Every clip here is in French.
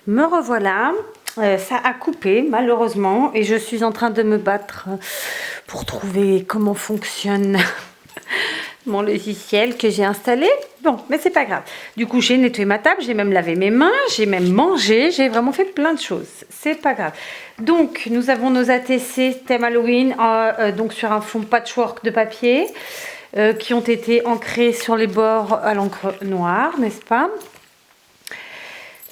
Me revoilà, ça a coupé malheureusement et je suis en train de me battre pour trouver comment fonctionne mon logiciel que j'ai installé. Bon, mais c'est pas grave. Du coup, j'ai nettoyé ma table, j'ai même lavé mes mains, j'ai même mangé, j'ai vraiment fait plein de choses. C'est pas grave. Donc, nous avons nos ATC thème Halloween donc sur un fond patchwork de papier qui ont été ancrés sur les bords à l'encre noire, n'est-ce pas?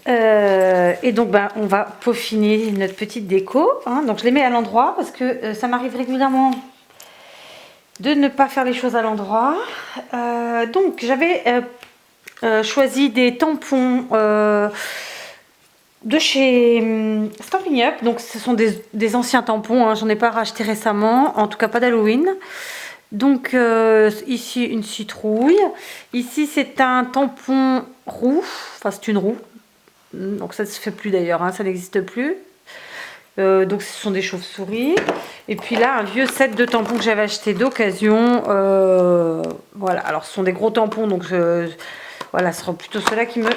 Et donc on va peaufiner notre petite déco, hein. Donc je les mets à l'endroit parce que ça m'arrive régulièrement de ne pas faire les choses à l'endroit. Donc j'avais choisi des tampons de chez Stampin' Up. Donc ce sont des anciens tampons, hein. J'en ai pas racheté récemment, en tout cas pas d'Halloween. Donc ici une citrouille, ici c'est un tampon roux, enfin c'est une roue. Donc ça ne se fait plus d'ailleurs, hein, ça n'existe plus. Donc ce sont des chauves-souris. Et puis là, un vieux set de tampons que j'avais acheté d'occasion. Voilà, alors ce sont des gros tampons, donc voilà, ce sera plutôt ceux-là qui me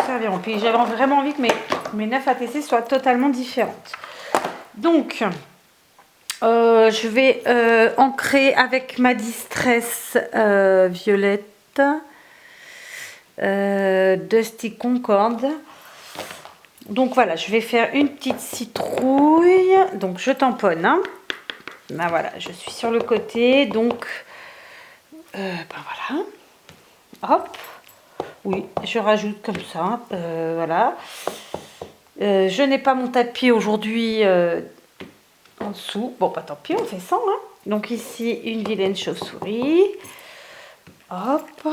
serviront. Puis j'avais vraiment envie que mes 9 ATC soient totalement différentes. Donc, je vais ancrer avec ma Distress violette Dusty Concorde. Donc voilà, je vais faire une petite citrouille. Donc je tamponne, hein. Ben voilà, je suis sur le côté. Donc, ben voilà. Hop. Oui, je rajoute comme ça. Voilà. Je n'ai pas mon tapis aujourd'hui en dessous. Bon, pas tant pis, on fait sans, hein. Donc ici, une vilaine chauve-souris. Hop.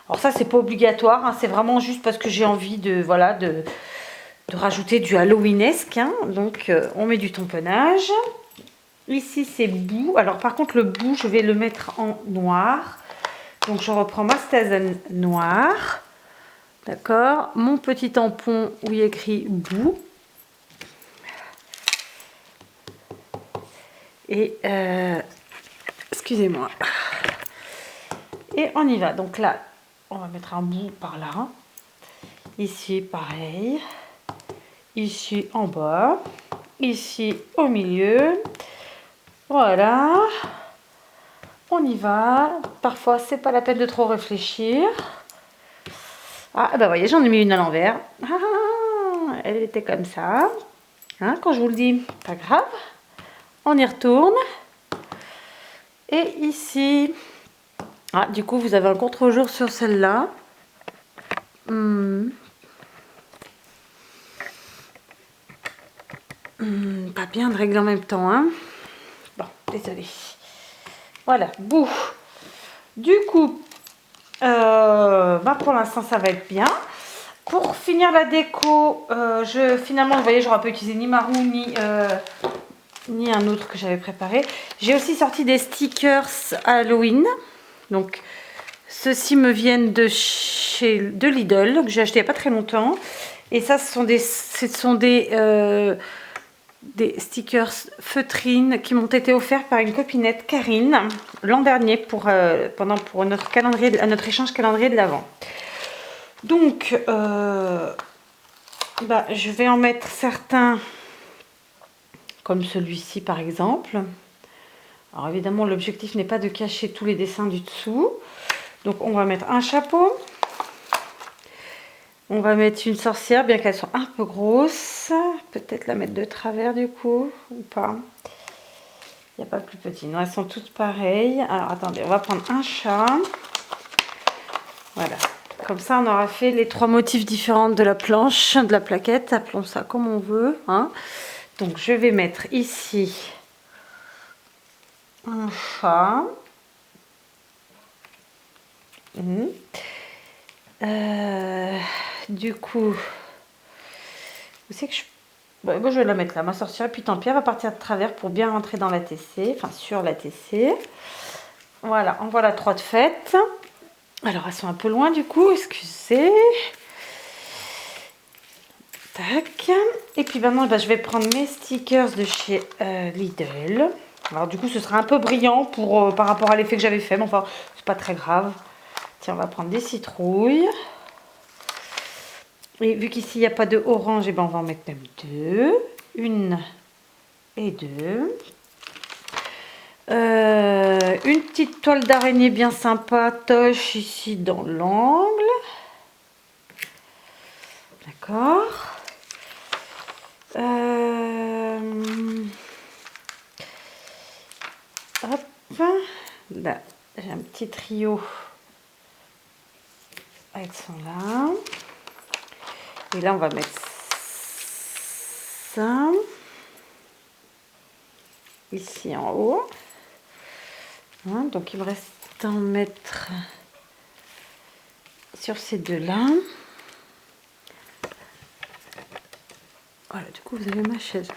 Alors ça, c'est pas obligatoire, hein, c'est vraiment juste parce que j'ai envie de, voilà, de rajouter du Halloweenesque, hein. Donc on met du tamponnage. Ici c'est bout. Alors par contre le bout, je vais le mettre en noir. Donc je reprends ma Stazen noire. D'accord. Mon petit tampon où il y a écrit bout. Et excusez-moi. Et on y va. Donc là, on va mettre un bout par là. Ici pareil. Ici en bas. Ici au milieu. Voilà. On y va. Parfois, c'est pas la peine de trop réfléchir. Ah, bah voyez, j'en ai mis une à l'envers. Ah, elle était comme ça. Hein, quand je vous le dis, pas grave. On y retourne. Et ici. Ah, du coup, vous avez un contre-jour sur celle-là. Pas bien de régler en même temps, hein. Bon, désolé. Voilà, bout. Du coup, bah pour l'instant, ça va être bien. Pour finir la déco, finalement, vous voyez, j'aurais pas utilisé ni marron ni un autre que j'avais préparé. J'ai aussi sorti des stickers Halloween. Donc, ceux-ci me viennent de Lidl, que j'ai acheté il n'y a pas très longtemps. Et ça, ce sont des stickers feutrines qui m'ont été offerts par une copinette, Karine, l'an dernier pour notre échange calendrier de l'Avent. Donc, je vais en mettre certains, comme celui-ci par exemple. Alors évidemment, l'objectif n'est pas de cacher tous les dessins du dessous. Donc, on va mettre un chapeau. On va mettre une sorcière, bien qu'elle soit un peu grosse. Peut-être la mettre de travers du coup, ou pas. Il n'y a pas plus petit. Non, elles sont toutes pareilles. Alors, attendez, on va prendre un chat. Voilà. Comme ça, on aura fait les 3 motifs différents de la planche, de la plaquette. Appelons ça comme on veut, hein. Donc, je vais mettre ici un chat. Du coup, vous savez que moi, je vais la mettre là, ma sorcière. Puis tant pis, elle va partir de travers pour bien rentrer dans la TC, enfin sur la TC. Voilà, on voit la 3 de fête. Alors, elles sont un peu loin du coup, excusez. Tac. Et puis maintenant, je vais prendre mes stickers de chez Lidl. Alors du coup, ce sera un peu brillant par rapport à l'effet que j'avais fait, mais enfin, c'est pas très grave. Tiens, on va prendre des citrouilles. Et vu qu'ici il n'y a pas de orange, et ben on va en mettre même 2. 1 et 2. Une petite toile d'araignée bien sympa, toche ici dans l'angle. D'accord. Hop. Là, j'ai un petit trio avec son là. Et là, on va mettre ça ici en haut. Hein, donc, il me reste à en mettre sur ces deux-là. Voilà, du coup, vous avez ma chaise.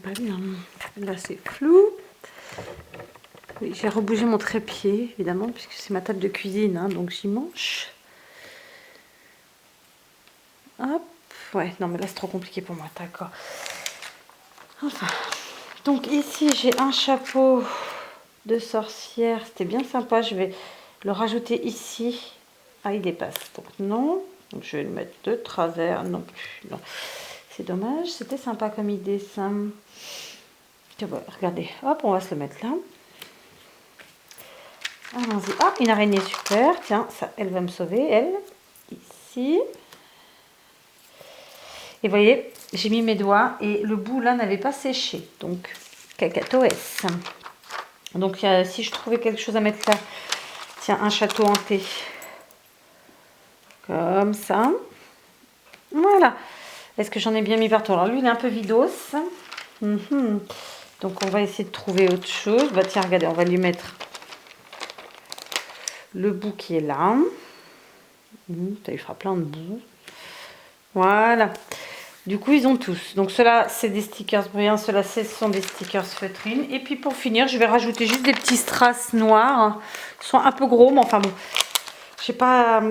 Pas bien. Là, c'est flou. Oui, j'ai rebougé mon trépied, évidemment, puisque c'est ma table de cuisine, hein, donc j'y mange. Hop. Ouais, non, mais là, c'est trop compliqué pour moi, d'accord. Enfin. Donc, ici, j'ai un chapeau de sorcière. C'était bien sympa. Je vais le rajouter ici. Ah, il dépasse. Donc, non. Donc, je vais le mettre de travers. Non plus. Non. C'est dommage. C'était sympa comme idée, ça. Regardez. Hop, on va se le mettre là. Allons-y. Ah, une araignée super. Tiens, ça, elle va me sauver, elle. Ici. Et vous voyez, j'ai mis mes doigts et le bout là n'avait pas séché. Donc, cacatoès. Donc, si je trouvais quelque chose à mettre là, tiens, un château hanté. Comme ça. Voilà. Est-ce que j'en ai bien mis partout? Alors, lui, il est un peu vidos. Donc, on va essayer de trouver autre chose. Bah, tiens, regardez, on va lui mettre le bout qui est là. Ça lui fera plein de bouts. Voilà. Du coup, ils ont tous. Donc, ceux-là, c'est des stickers brillants. Ceux-là, ce sont des stickers feutrines. Et puis, pour finir, je vais rajouter juste des petits strass noirs. Ils sont un peu gros, mais enfin bon. J'ai pas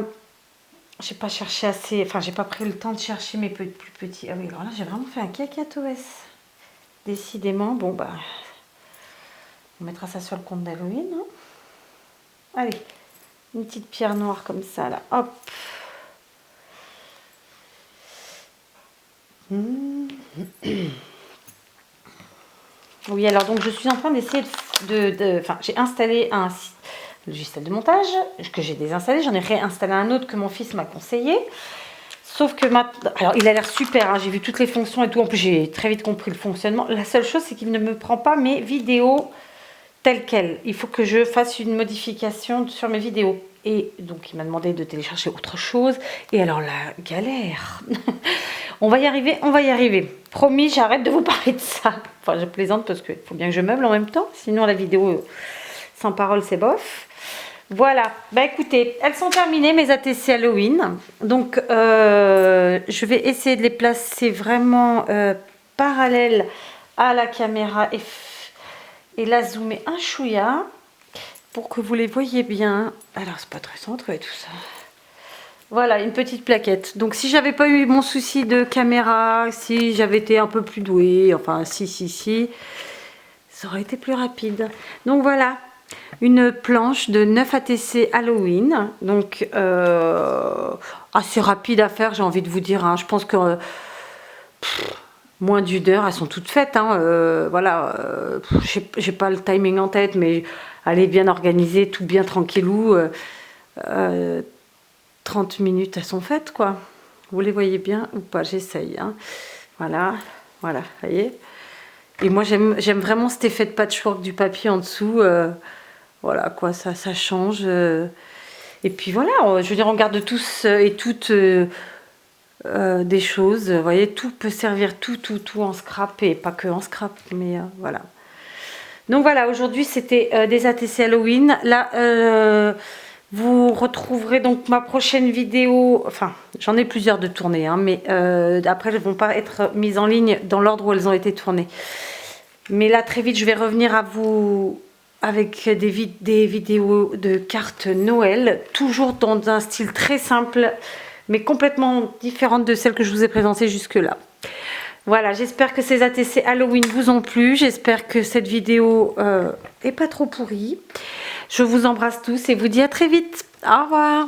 cherché assez. Enfin, j'ai pas pris le temps de chercher mes plus petits. Ah oui, alors là, j'ai vraiment fait un cacatoès. Décidément. Bon, bah. On mettra ça sur le compte d'Halloween. Hein. Allez. Une petite pierre noire comme ça, là. Hop. Oui, alors donc je suis en train d'essayer enfin, j'ai installé un logiciel de montage que j'ai désinstallé. J'en ai réinstallé un autre que mon fils m'a conseillé. Sauf que maintenant, alors il a l'air super, hein, j'ai vu toutes les fonctions et tout. En plus, j'ai très vite compris le fonctionnement. La seule chose, c'est qu'il ne me prend pas mes vidéos telles quelles. Il faut que je fasse une modification sur mes vidéos. Et donc, il m'a demandé de télécharger autre chose. Et alors, la galère. On va y arriver, on va y arriver. Promis, j'arrête de vous parler de ça. Enfin, je plaisante parce qu'il faut bien que je meuble en même temps. Sinon, la vidéo sans parole, c'est bof. Voilà. Bah écoutez, elles sont terminées, mes ATC Halloween. Donc, je vais essayer de les placer vraiment parallèles à la caméra et la zoomer un chouïa pour que vous les voyez bien. Alors, c'est pas très centré tout ça. Voilà, une petite plaquette. Donc, si j'avais pas eu mon souci de caméra, si j'avais été un peu plus douée, enfin, si, ça aurait été plus rapide. Donc, voilà, une planche de 9 ATC Halloween. Donc, assez rapide à faire, j'ai envie de vous dire. Hein. Je pense que moins d'une heure, elles sont toutes faites. Hein. Voilà, j'ai pas le timing en tête, mais elle est bien organisée, tout bien tranquillou. 30 minutes, elles sont faites, quoi. Vous les voyez bien ou pas? J'essaye. Hein. Voilà, voilà, vous voyez. Et moi, j'aime vraiment cet effet de patchwork du papier en dessous. Voilà, quoi, ça change. Et puis voilà, je veux dire, on garde tous et toutes des choses. Vous voyez, tout peut servir, tout en scrap. Et pas que en scrap, mais voilà. Donc voilà, aujourd'hui, c'était des ATC Halloween. Là, vous retrouverez donc ma prochaine vidéo, enfin j'en ai plusieurs de tournées, hein, mais après elles ne vont pas être mises en ligne dans l'ordre où elles ont été tournées. Mais là très vite je vais revenir à vous avec des vidéos de cartes Noël, toujours dans un style très simple, mais complètement différente de celle que je vous ai présentée jusque là. Voilà, j'espère que ces ATC Halloween vous ont plu, j'espère que cette vidéo est pas trop pourrie. Je vous embrasse tous et vous dis à très vite. Au revoir.